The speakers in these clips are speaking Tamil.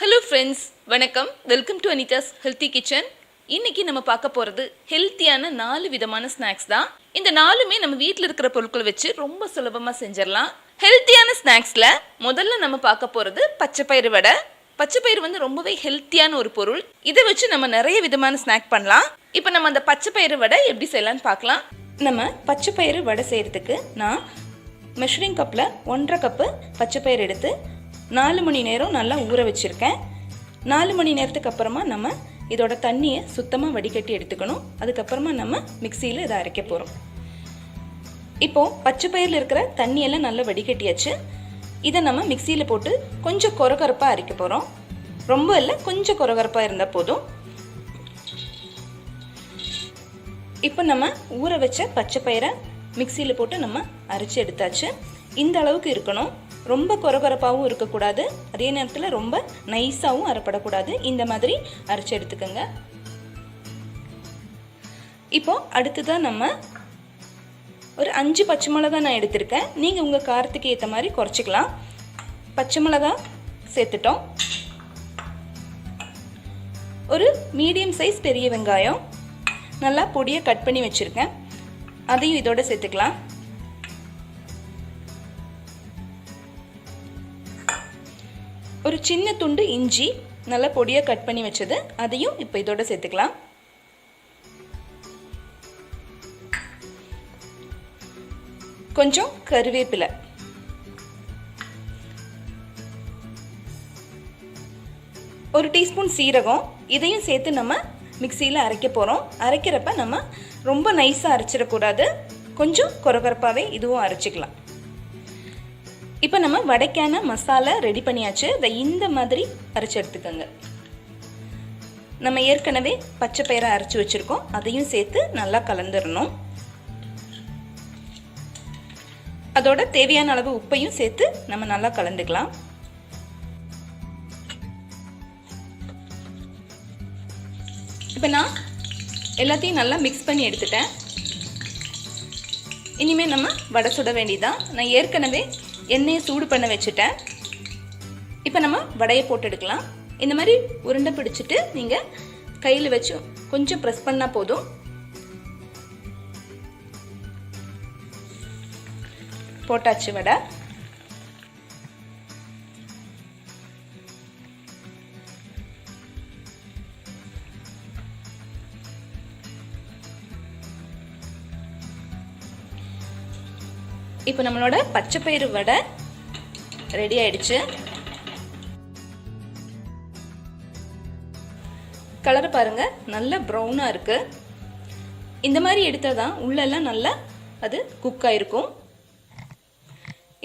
ஹலோ ஃப்ரெண்ட்ஸ், வணக்கம். Welcome to Anitha's healthy kitchen. இன்னைக்கு நம்ம பார்க்க போகிறது ஹெல்த்தியான 4 விதமான ஸ்நாக்ஸ் தான். இந்த 4மே நம்ம வீட்டில் இருக்கிற பொருட்களை வச்சு ரொம்ப சுலபமாக செஞ்சிடலாம். ஹெல்த்தியான ஸ்நாக்ஸில் முதல்ல நம்ம பார்க்க போகிறது பச்சைப்பயிறு வடை. பச்சைப்பயிறு வந்து ரொம்பவே ஹெல்த்தியான ஒரு பொருள். இதை வச்சு நம்ம நிறைய விதமான ஸ்நாக் பண்ணலாம். இப்போ நம்ம அந்த பச்சைப்பயிறு வடை எப்படி செய்யலான்னு பார்க்கலாம். நம்ம பச்சைப்பயிறு வடை செய்கிறதுக்கு நான் மெஷரிங் கப்பில் 1.5 கப்பு பச்சைப்பயிறு எடுத்து 4 மணி நேரம் நல்லா ஊற வச்சுருக்கேன். 4 மணி நேரத்துக்கு அப்புறமா நம்ம இதோட தண்ணியை சுத்தமாக வடிகட்டி எடுத்துக்கணும். அதுக்கப்புறமா நம்ம மிக்சியில் இதை அரைக்க போகிறோம். இப்போது பச்சைப்பயிரில் இருக்கிற தண்ணியெல்லாம் நல்லா வடிகட்டியாச்சு. இதை நம்ம மிக்சியில் போட்டு கொஞ்சம் கொரகொரப்பாக அரைக்க போகிறோம். ரொம்ப இல்லை, கொஞ்சம் கொரகொரப்பாக இருந்தால் போதும். இப்போ நம்ம ஊற வச்ச பச்சைப்பயிரை மிக்சியில் போட்டு நம்ம அரைச்சி எடுத்தாச்சு. இந்த அளவுக்கு இருக்கணும். ரொம்ப கொரகொரப்பாகவும் இருக்கக்கூடாது, அதே நேரத்தில் ரொம்ப நைஸாகவும் அரைப்படக்கூடாது. இந்த மாதிரி அரைச்சி எடுத்துக்கோங்க. இப்போ அடுத்ததான் நம்ம ஒரு 5 பச்சை மிளகா நான் எடுத்திருக்கேன். நீங்கள் உங்கள் காரத்துக்கு ஏற்ற மாதிரி குறைச்சிக்கலாம். பச்சை மிளகா சேர்த்துட்டோம். ஒரு மீடியம் சைஸ் பெரிய வெங்காயம் நல்லா பொடியை கட் பண்ணி வச்சுருக்கேன், அதையும் இதோட சேர்த்துக்கலாம். ஒரு சின்ன துண்டு இஞ்சி நல்லா பொடியாக கட் பண்ணி வச்சது, அதையும் இப்போ இதோட சேர்த்துக்கலாம். கொஞ்சம் கருவேப்பிலை, ஒரு டீஸ்பூன் சீரகம், இதையும் சேர்த்து நம்ம மிக்சியில் அரைக்க போகிறோம். அரைக்கிறப்ப நம்ம ரொம்ப நைஸாக அரைச்சிடக்கூடாது, கொஞ்சம் கொரகொரப்பாகவே இதுவும் அரைச்சிக்கலாம். இப்போ நம்ம வடைக்கான மசாலா ரெடி பண்ணியாச்சு. இதை இந்த மாதிரி அரைச்சி எடுத்துக்கோங்க. நம்ம ஏற்கனவே பச்சை பயிரை அரைச்சி வச்சுருக்கோம், அதையும் சேர்த்து நல்லா கலந்துடணும். அதோட தேவையான அளவு உப்பையும் சேர்த்து நம்ம நல்லா கலந்துக்கலாம். இப்போ நான் எல்லாத்தையும் நல்லா மிக்ஸ் பண்ணி எடுத்துட்டேன். இனிமேல் நம்ம வடை சுட வேண்டியதான். நான் ஏற்கனவே எண்ணெயை சூடு பண்ண வச்சுட்டேன். இப்போ நம்ம வடையை போட்டு எடுக்கலாம். இந்த மாதிரி உருண்டை பிடிச்சிட்டு நீங்கள் கையில் வச்சு கொஞ்சம் ப்ரெஸ் பண்ணால் போதும். போட்டாச்சு வடை. இப்போ நம்மளோட பச்சைப்பயிறு வடை ரெடி ஆயிடுச்சு. கலர் பாருங்க, நல்ல ப்ரௌனாக இருக்கு. இந்த மாதிரி எடுத்தால் தான் உள்ளெல்லாம் நல்லா அது குக் ஆயிருக்கும்.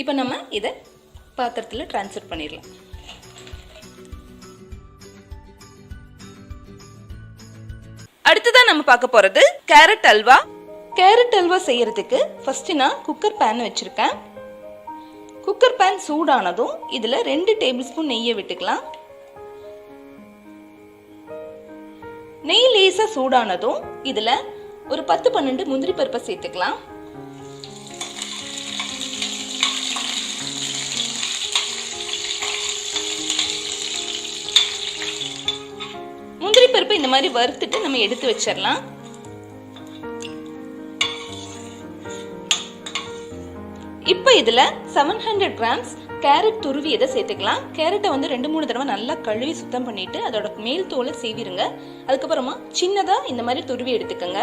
இப்போ நம்ம இதை பாத்திரத்தில் ட்ரான்ஸ்ஃபர் பண்ணிடலாம். அடுத்ததான் நம்ம பார்க்க போறது கேரட் அல்வா. கேரட் அல்வா செய்யறதுக்கு ஃபர்ஸ்ட் நான் குக்கர் பேன் வச்சிருக்கேன். குக்கர் பேன் சூடானதும் இதுல 2 டேபிள் ஸ்பூன் நெய்யை விட்டுக்கலாம். நெய் லேசா சூடானதும் இதுல ஒரு 10-12 முந்திரி பருப்பை சேர்த்துக்கலாம். முந்திரி பருப்பை இந்த மாதிரி வறுத்துட்டு நம்ம எடுத்து வச்சிடலாம். இப்போ இதுல 700 கிராம்ஸ் கேரட் துருவியதை சேர்த்துக்கலாம். கேரட்டை வந்து 2-3 தடவை நல்லா கழுவி சுத்தம் பண்ணிட்டு அதோட மேல் தோலை சீவிருங்க. அதுக்கப்புறமா சின்னதா இந்த மாதிரி துருவி எடுத்துக்கோங்க.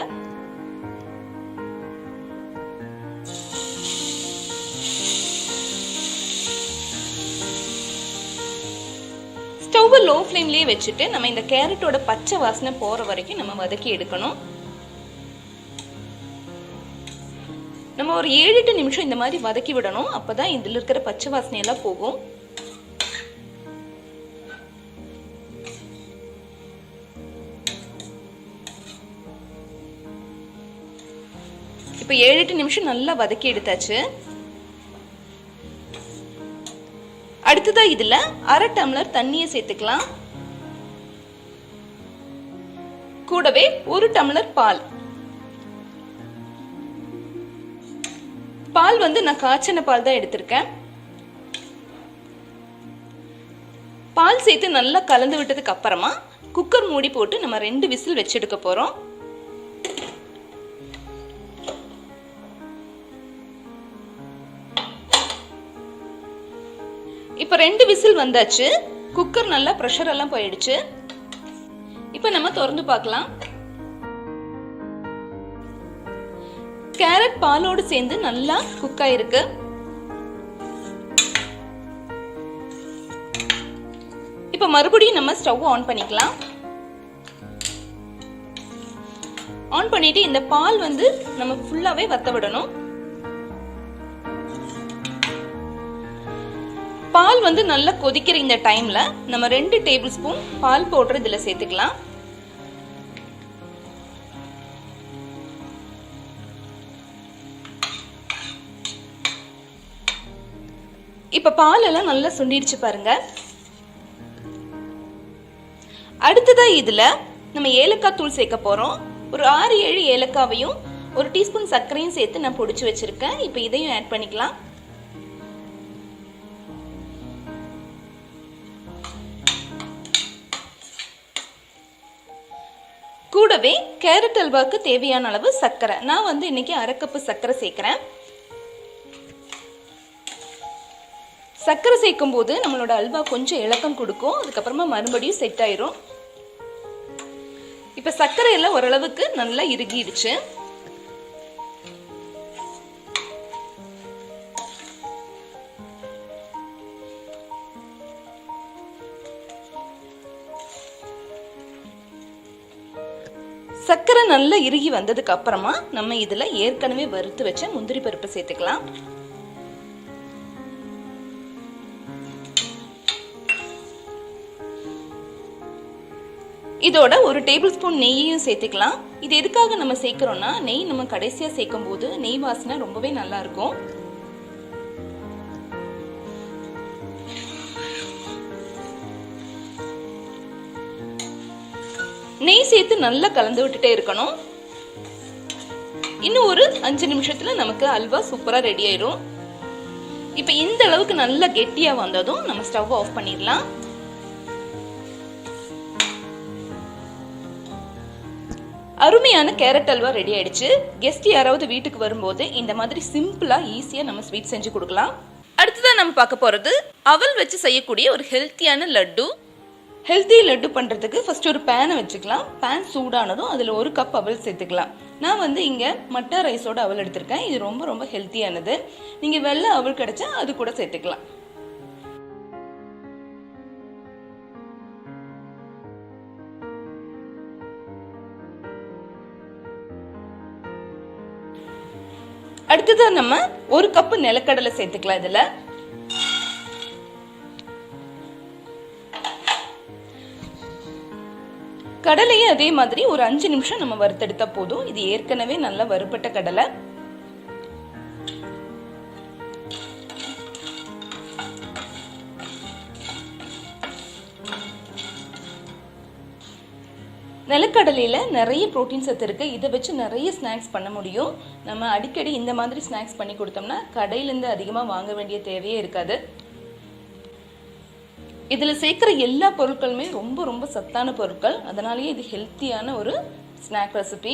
ஸ்டவ் லோ ஃப்ளேம்லயே வச்சுட்டு நம்ம இந்த கேரட்டோட பச்சை வாசனை போற வரைக்கும் நம்ம வதக்கி எடுக்கணும். நம்ம ஒரு 7-8 நிமிஷம் இந்த மாதிரி வதக்கி விடணும். அப்பதான் இதுல இருக்கிற பச்சை வாசனை எல்லாம் போகும். இப்ப 7-8 நிமிஷம் நல்லா வதக்கி எடுத்தாச்சு. அடுத்ததா இதுல 1/2 டம்ளர் தண்ணியை சேர்த்துக்கலாம். கூடவே 1 டம்ளர் பால். பால் வந்து நான் காய்ச்சின பால் தான் எடுத்திருக்கேன். பால் சேர்த்து நல்லா கலந்து விட்டதுக்கு அப்புறமா குக்கர் மூடி போட்டு நம்ம 2 விசில் வச்சு எடுக்க போறோம். இப்போ 2 விசில் வந்தாச்சு. குக்கர் நல்லா பிரஷர் எல்லாம் போயிடுச்சு. இப்போ நம்ம திறந்து பார்க்கலாம். கேரட் பாலோடு சேர்ந்து நல்லா குக் ஆயிருக்கு. இப்போ மறுபடியும் நம்ம ஸ்டவ் ஆன் பண்ணிக்கலாம். ஆன் பண்ணிட்டு இந்த பால் நம்ம ஃபுல்லாவே வத்த விடணும். பால் நல்லா கொதிக்கிற இந்த டைம்ல நம்ம 2 டேபிள் ஸ்பூன் பால் பவுடர் இதுல சேர்த்துக்கலாம். இப்ப பால் எல்லாம் நல்லா சுண்டிடுச்சு பாருங்க. அடுத்ததா இதுல நம்ம ஏலக்காய் தூள் சேர்க்க போறோம். ஒரு 6-7 ஏலக்காவையும் 1 டீஸ்பூன் சர்க்கரையும் சேர்த்து நான் பொடிச்சு வச்சிருக்கேன். இப்ப இதையும் ஆட் பண்ணிக்கலாம். கூடவே கேரட் அல்வாக்கு தேவையான அளவு சர்க்கரை. நான் இன்னைக்கு 1/2 கப் சர்க்கரை சேர்க்கிறேன். சர்க்கரை சேர்க்கும் போது நம்மளோட அல்வா கொஞ்சம் இலக்கம் கொடுக்கும். அதுக்கப்புறமா மறுபடியும் செட் ஆயிரும். இப்ப சர்க்கரை எல்லாம் ஓரளவுக்கு நல்லா இறுகிடுச்சு. சர்க்கரை நல்லா இறுகி வந்ததுக்கு அப்புறமா நம்ம இதுல ஏற்கனவே வறுத்து வச்ச முந்திரி பருப்பு சேர்த்துக்கலாம். இதோட 1 டேபிள் ஸ்பூன் நெய்யையும் சேர்த்துக்கலாம். இது எதுக்காக நம்ம சேர்க்கிறோம்னா, நெய் நம்ம கடைசியா சேர்க்கும் போது நெய் வாசனை ரொம்பவே நல்லா இருக்கும். நெய் சேர்த்து நல்லா கலந்து விட்டுட்டே இருக்கணும். இன்னும் ஒரு 5 நிமிஷத்துல நமக்கு அல்வா சூப்பரா ரெடி ஆயிரும். இப்ப இந்த அளவுக்கு நல்லா கெட்டியா வந்ததும் நம்ம ஸ்டவ் ஆஃப் பண்ணிடலாம். அருமையான கேரட் அல்வா ரெடி ஆயிடுச்சு. கெஸ்ட் யாராவது வீட்டுக்கு வரும்போது இந்த மாதிரி சிம்பிளா ஈஸியா நம்ம ஸ்வீட் செஞ்சு கொடுக்கலாம். அடுத்ததான் நம்ம பார்க்க போறது அவல் வச்சு செய்யக்கூடிய ஒரு ஹெல்த்தியான லட்டு. ஹெல்த்தி லட்டு பண்ணுறதுக்கு ஃபர்ஸ்ட் ஒரு பேனை வச்சுக்கலாம். பேன் சூடானதும் அதில் 1 கப் அவல் சேர்த்துக்கலாம். நான் இங்கே மட்டா ரைஸோட அவல் எடுத்திருக்கேன். இது ரொம்ப ரொம்ப ஹெல்த்தியானது. நீங்கள் வெள்ளை அவல் கிடைச்சா அது கூட சேர்த்துக்கலாம். அடுத்ததான் நம்ம 1 கப் நிலக்கடலை சேர்த்துக்கலாம். இதில் கடலையே அதே மாதிரி ஒரு 5 நிமிஷம் நம்ம வறுத்தெடுத்தா போதும். இது ஏற்கனவே நல்லா வறுபட்ட கடலை. நிலக்கடலையில நிறைய புரோட்டீன் சத்து இருக்கு. இதை வச்சு நிறைய ஸ்நாக்ஸ் பண்ண முடியும். நம்ம அடிக்கடி இந்த மாதிரி ஸ்நாக்ஸ் பண்ணி கொடுத்தோம்னா கடையிலேருந்து அதிகமாக வாங்க வேண்டிய தேவையே இருக்காது. இதில் சேர்க்குற எல்லா பொருட்களுமே ரொம்ப ரொம்ப சத்தான பொருட்கள். அதனாலேயே இது ஹெல்த்தியான ஒரு ஸ்நாக் ரெசிபி.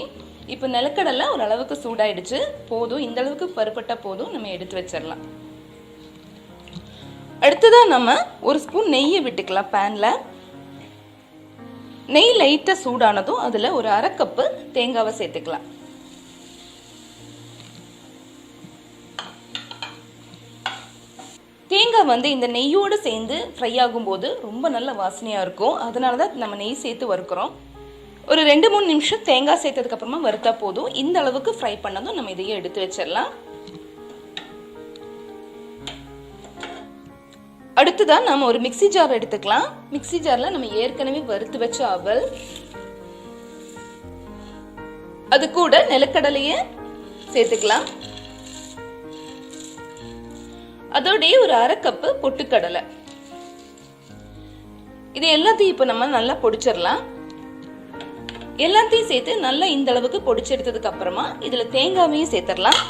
இப்போ நிலக்கடலை ஒரு அளவுக்கு சூடாயிடுச்சு. போதும், இந்த அளவுக்கு பருப்பட்டா போதும். நம்ம எடுத்து வச்சிடலாம். அடுத்ததான் நம்ம 1 ஸ்பூன் நெய்யை விட்டுக்கலாம் பேன்ல. நெய் லைட்டாக சூடானதும் அதில் ஒரு 1/2 கப்பு தேங்காவை சேர்த்துக்கலாம். தேங்காய் இந்த நெய்யோடு சேர்ந்து ஃப்ரை ஆகும்போது ரொம்ப நல்ல வாசனையாக இருக்கும். அதனால தான் நம்ம நெய் சேர்த்து வறுக்கிறோம். ஒரு 2-3 நிமிஷம் தேங்காய் சேர்த்ததுக்கு அப்புறமா வறுத்தா போதும். இந்த அளவுக்கு ஃப்ரை பண்ணதும் நம்ம இதையே எடுத்து வச்சிடலாம். அடுத்ததான் நம்ம ஒரு மிக்ஸி ஜார் எடுத்துக்கலாம். மிக்ஸி ஜார்ல நம்ம ஏற்கனவே வறுத்து வச்ச அவல், அது கூட நிலக்கடலையை சேர்த்துக்கலாம். அதோடய ஒரு 1/2 கப்பு பொட்டுக்கடலை. இது எல்லாத்தையும் இப்போ நம்ம நல்லா பொடிச்சிடலாம். எல்லாத்தையும் சேர்த்து நல்லா இந்த அளவுக்கு பொடிச்செடுத்ததுக்கு அப்புறமா இதுல தேங்காவையும் சேர்த்துடலாம்.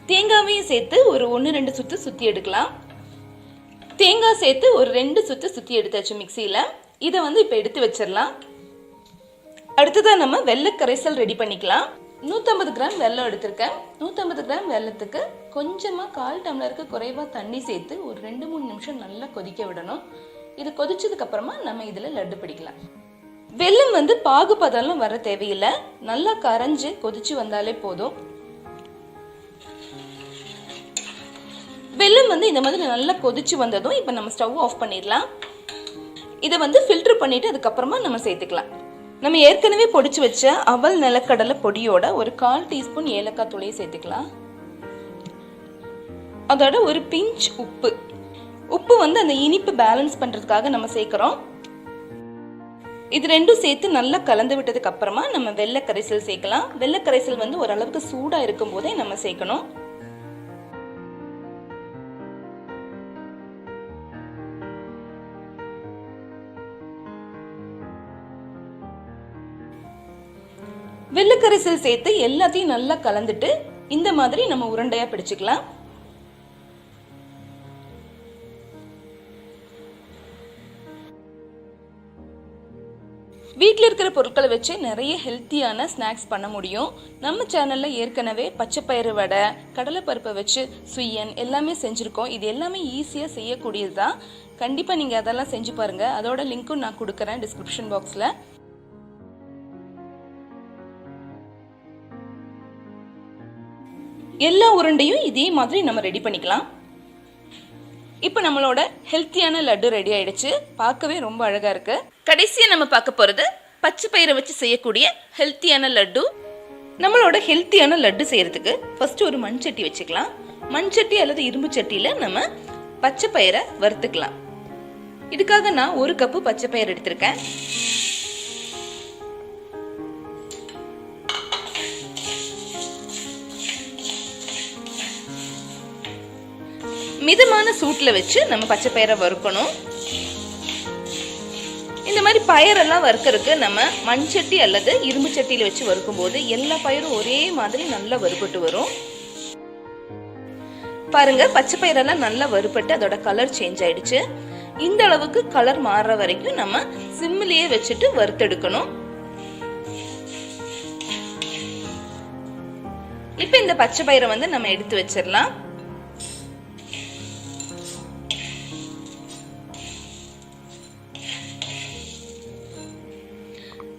தேங்காவையும் சேர்த்து ஒரு 1-2 சுத்து சுற்றி எடுக்கலாம். தேங்காய் சேர்த்து ஒரு 2 சுத்து சுற்றி எடுத்தாச்சு மிக்சியில். இதை இப்போ எடுத்து வச்சிடலாம். அடுத்ததான் நம்ம வெள்ளை கரைசல் ரெடி பண்ணிக்கலாம். 150 கிராம் வெல்லம் எடுத்திருக்கேன். 150 கிராம் வெல்லத்துக்கு கொஞ்சமாக 1/4 டம்ளருக்கு குறைவாக தண்ணி சேர்த்து ஒரு 2-3 நிமிஷம் நல்லா கொதிக்க விடணும். இது கொதிச்சதுக்கு அப்புறமா நம்ம இதில் லட்டு பிடிக்கலாம். வெல்லம் பாகுபதெல்லாம் வர தேவையில்லை, நல்லா கரைஞ்சு கொதிச்சு வந்தாலே போதும். வெல்லம் இந்த மாதிரி நல்லா கொதிச்சு வந்ததும் இப்போ நம்ம ஸ்டவ் ஆஃப் பண்ணிடலாம். இதை ஃபில்டர் பண்ணிட்டு அதுக்கப்புறமா நம்ம சேர்த்துக்கலாம். நம்ம ஏற்கனவே பொடிச்சு வச்ச அவல் நிலக்கடலை பொடியோட ஒரு 1/4 டீஸ்பூன் ஏலக்காய் தூளையை சேர்த்துக்கலாம். அதோட ஒரு பிஞ்ச் உப்பு. உப்பு அந்த இனிப்பு பேலன்ஸ் பண்றதுக்காக நம்ம சேர்க்கிறோம். இது ரெண்டும் சேர்த்து நல்லா கலந்து விட்டதுக்கு அப்புறமா நம்ம வெள்ளை கரைசல் சேர்க்கலாம். வெள்ளை கரைசல் ஓரளவுக்கு சூடா இருக்கும் போதே நம்ம சேர்க்கணும். வெள்ளை கரைசல் சேர்த்து எல்லாத்தையும் நல்லா கலந்துட்டு இந்த மாதிரி நம்ம உருண்டையா பிடிச்சுக்கலாம். வீட்டில் இருக்கிற பொருட்களை வச்சு நிறைய ஹெல்த்தியான ஸ்நாக்ஸ் பண்ண முடியும். நம்ம சேனல்ல ஏற்கனவே பச்சைப்பயிறு வடை, கடலைப்பருப்பை வச்சு சுயன் எல்லாமே செஞ்சுருக்கோம். இது எல்லாமே ஈஸியாக செய்யக்கூடியது தான். கண்டிப்பாக நீங்கள் அதெல்லாம் செஞ்சு பாருங்க. அதோட லிங்க்கும் நான் கொடுக்குறேன் டிஸ்கிரிப்ஷன் பாக்ஸில். எல்லா உருண்டையும் இதே மாதிரி நம்ம ரெடி பண்ணிக்கலாம். இப்போ நம்மளோட ஹெல்த்தியான லட்டு ரெடி ஆயிடுச்சு. பார்க்கவே ரொம்ப அழகா இருக்கு. கடைசியா நம்ம பார்க்க போறது பச்சை பயிரை வச்சு செய்யக்கூடிய ஹெல்த்தியான லட்டு. நம்மளோட ஹெல்த்தியான லட்டு செய்யறதுக்கு ஃபர்ஸ்ட் ஒரு மண் சட்டி வச்சுக்கலாம். மண் சட்டி அல்லது இரும்பு சட்டியில நம்ம பச்சை பயிரை வறுத்துக்கலாம். இதுக்காக நான் 1 கப்பு பச்சை பயிர் எடுத்திருக்கேன். மிதமான சூட்ல வச்சு நம்ம பச்சை பயிரை வறுக்கணும். இந்த மாதிரி பயிரெல்லாம் வறுக்கிறதுக்கு நம்ம மண் சட்டி அல்லது இரும்பு சட்டியில வச்சு வறுக்கும் போது எல்லா பயிரும் ஒரே மாதிரி நல்லா வறுபட்டு வரும். பாருங்க, பச்சை பயிரெல்லாம் நல்லா வறுபட்டு அதோட கலர் சேஞ்ச் ஆயிடுச்சு. இந்த அளவுக்கு கலர் மாறுற வரைக்கும் நம்ம சிம்மிலேயே வச்சுட்டு வறுத்தெடுக்கணும். இப்ப இந்த பச்சை பயிரை நம்ம எடுத்து வச்சிடலாம்.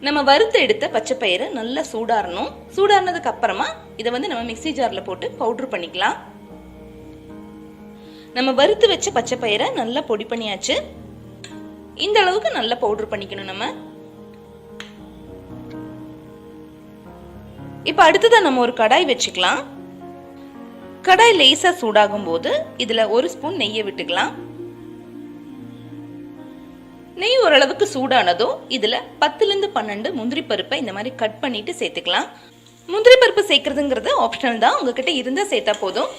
நம்ம வறுத்து எடுத்த பச்சை பயிரை நல்லா சூடாறணும். சூடாறினதுக்கு அப்புறமா இதை நம்ம மிக்ஸி ஜார்ல போட்டு பவுடர் பண்ணிக்கலாம். நம்ம வறுத்து வச்ச பச்சை பயிரை நல்லா பொடி பண்ணியாச்சு. இந்த அளவுக்கு நல்லா பவுடர் பண்ணிக்கணும் நம்ம. இப்ப அடுத்ததான் நம்ம ஒரு கடாய் வச்சுக்கலாம். கடாய் லேசா சூடாகும் போது இதுல 1 ஸ்பூன் நெய்யை விட்டுக்கலாம். நெய் ஓரளவுக்கு சூடானதும் இதுல 10-12 முந்திரி பருப்பை இந்த மாதிரி கட் பண்ணிட்டு சேர்த்துக்கலாம். முந்திரி பருப்பு சேர்க்கறதுங்கிறது ஆப்ஷனல் தான், உங்ககிட்ட இருந்தா சேர்த்தா போதும்.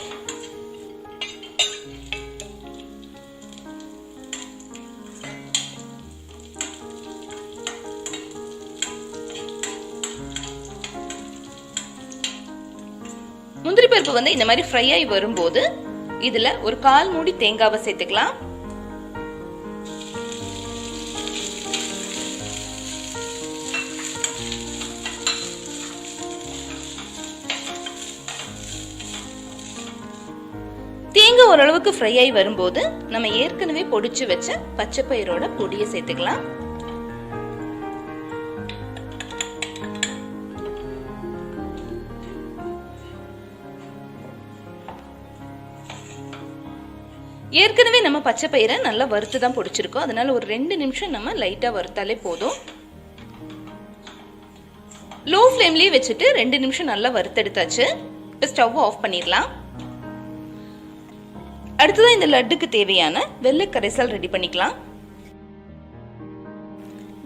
முந்திரி பருப்பு இந்த மாதிரி ஃப்ரை ஆகி வரும்போது இதுல ஒரு 1/4 மூடி தேங்காவை சேர்த்துக்கலாம். தேங்காய் ஓரளவுக்கு ஃப்ரை ஆகி வரும்போது நம்ம ஏற்கனவே பொடிச்சு வச்ச பச்சை பயிரோட பொடியை சேர்த்துக்கலாம். ஏற்கனவே நம்ம பச்சை பயிரை நல்லா வறுத்து தான் பொடிச்சிருக்கோம். அதனால ஒரு 2 நிமிஷம் நம்ம லைட்டா வறுத்தாலே போதும். லோ ஃப்ளேம்லயே வச்சுட்டு 2 நிமிஷம் நல்லா வறுத்தெடுத்தாச்சு. இப்போ ஸ்டவ் ஆஃப் பண்ணிடலாம். அடுத்ததான் இந்த லட்டுக்கு தேவையான வெள்ளை கரைசல் ரெடி பண்ணிக்கலாம்.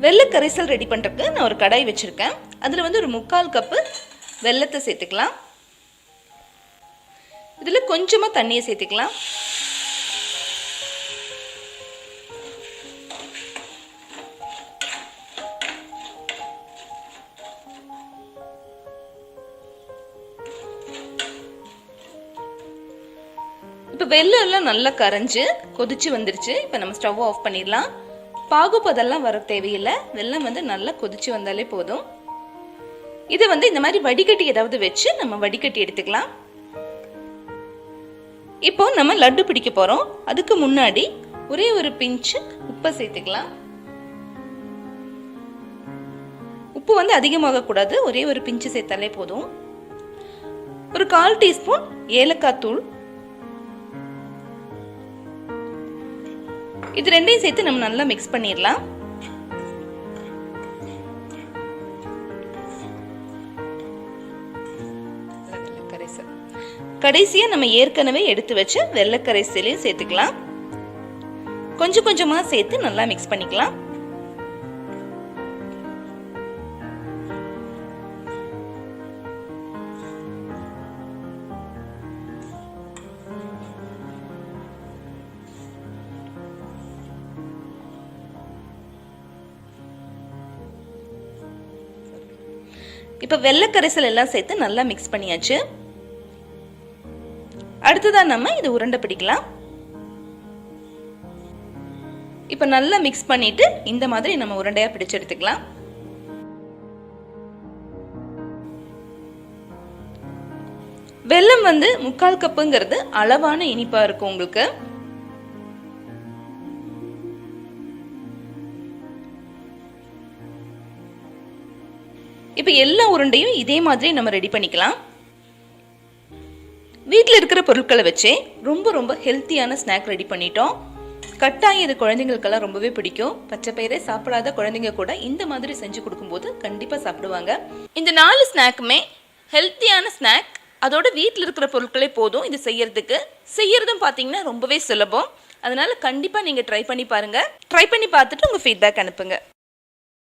வெள்ளை கரைசல் ரெடி பண்றதுக்கு நான் ஒரு கடாய் வச்சிருக்கேன். அதுல ஒரு 3/4 கப்பு வெல்லத்தை சேர்த்துக்கலாம். இதுல கொஞ்சமா தண்ணியை சேர்த்துக்கலாம். இப்போ வெல்லம் எல்லாம் நல்லா கரைஞ்சு கொதிச்சு வந்துருச்சு. இப்போ நம்ம ஸ்டவ் ஆஃப் பண்ணிடலாம். பாகுபதெல்லாம் வர தேவையில்லை. வெல்லம் நல்லா கொதிச்சு வந்தாலே போதும். இதை இந்த மாதிரி வடிகட்டி ஏதாவது வச்சு நம்ம வடிகட்டி எடுத்துக்கலாம். இப்போ நம்ம லட்டு பிடிக்க போறோம். அதுக்கு முன்னாடி ஒரே ஒரு பிஞ்சு உப்பை சேர்த்துக்கலாம். உப்பு அதிகமாக கூடாது, ஒரே ஒரு பிஞ்சு சேர்த்தாலே போதும். ஒரு 1/4 டீஸ்பூன் ஏலக்காய் தூள், இது ரெண்டையும் சேர்த்து நம்ம நல்லா மிக்ஸ் பண்ணிடலாம். கடைசியா நம்ம ஏற்கனவே எடுத்து வச்ச வெள்ளக்கரைசலையும் சேர்த்துக்கலாம். கொஞ்சம் கொஞ்சமா சேர்த்து நல்லா மிக்ஸ் பண்ணிக்கலாம். இப்ப வெள்ளக்கரைசல் எல்லாம் சேர்த்து நல்லா மிக்ஸ் பண்ணியாச்சு. அடுத்ததான் நம்ம இது உருண்டை பிடிக்கலாம். இப்ப நல்லா மிக்ஸ் பண்ணிட்டு இந்த மாதிரி நம்ம உருண்டையா பிடிச்சு எடுத்துக்கலாம். வெல்லம் 3/4 கப்புங்கிறது அளவான இனிப்பா இருக்கும் உங்களுக்கு. இப்ப எல்லா உருண்டையும் இதே மாதிரி நம்ம ரெடி பண்ணிக்கலாம். வீட்டில் இருக்கிற பொருட்களை வச்சே ரொம்ப ஹெல்த்தியான ஸ்நாக் ரெடி பண்ணிட்டோம். கட்டாயம் இது குழந்தைங்களுக்கெல்லாம் ரொம்பவே பிடிக்கும். பச்சை பயிரை சாப்பிடாத குழந்தைங்க கூட இந்த மாதிரி செஞ்சு கொடுக்கும்போது கண்டிப்பாக சாப்பிடுவாங்க. இந்த 4 ஸ்நாக்குமே ஹெல்த்தியான ஸ்நாக். அதோட வீட்டில் இருக்கிற பொருட்களே போதும் இது செய்யறதும் பார்த்தீங்கன்னா ரொம்பவே சுலபம். அதனால கண்டிப்பாக நீங்கள் ட்ரை பண்ணி பாருங்க. ட்ரை பண்ணி பார்த்துட்டு உங்கள் ஃபீட்பேக் அனுப்புங்க.